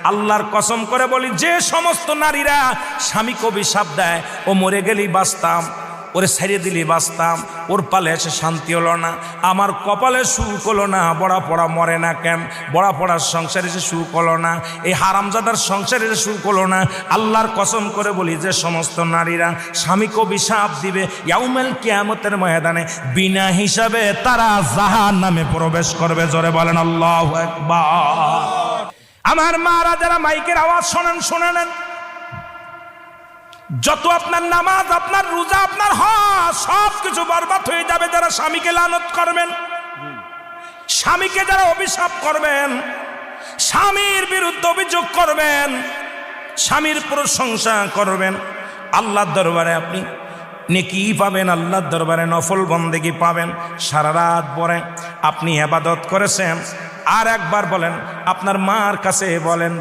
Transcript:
আল্লাহর কসম করে বলি, যে সমস্ত নারীরা স্বামীকে অভিশাপ দেয়, ও মরে গেলেই বাঁচতাম, ওরে ছেড়ে দিলেই বাঁচতাম, ওর পালে এসে শান্তি হলো না, আমার কপালে সুখ হলো না, বড়া পড়া মরে না কেন, বড়া পড়ার সংসারে এসে সুখ হলো না, এই হারামজাদার সংসারে এসে সুখ হলো না, আল্লাহর কসম করে বলি, যে সমস্ত নারীরা স্বামীকে অভিশাপ দিবে, ইয়াউমুল কিয়ামতের ময়দানে বিনা হিসাবে তারা জাহান্নামে প্রবেশ করবে। জোরে বলেন আল্লাহু আকবার। আমার মারা যারা মাইকের আওয়াজ শোনেন, শুনে নেন, যত আপনার নামাজ, আপনার রোজা, আপনার হজ সব কিছু বরবাদ হয়ে যাবে যারা স্বামীকে লানত করবেন, স্বামীকে যারা অভিশাপ করবেন, স্বামীর বিরুদ্ধে অভিযোগ করবেন, স্বামীর প্রশংসা করবেন। আল্লাহর দরবারে আপনি নেকি পাবেন, আল্লাহর দরবারে নফল বন্দেগী পাবেন। সারা রাত পরে আপনি ইবাদত করেছেন, আর একবার বলেন, আপনার মার কাছে বলেন।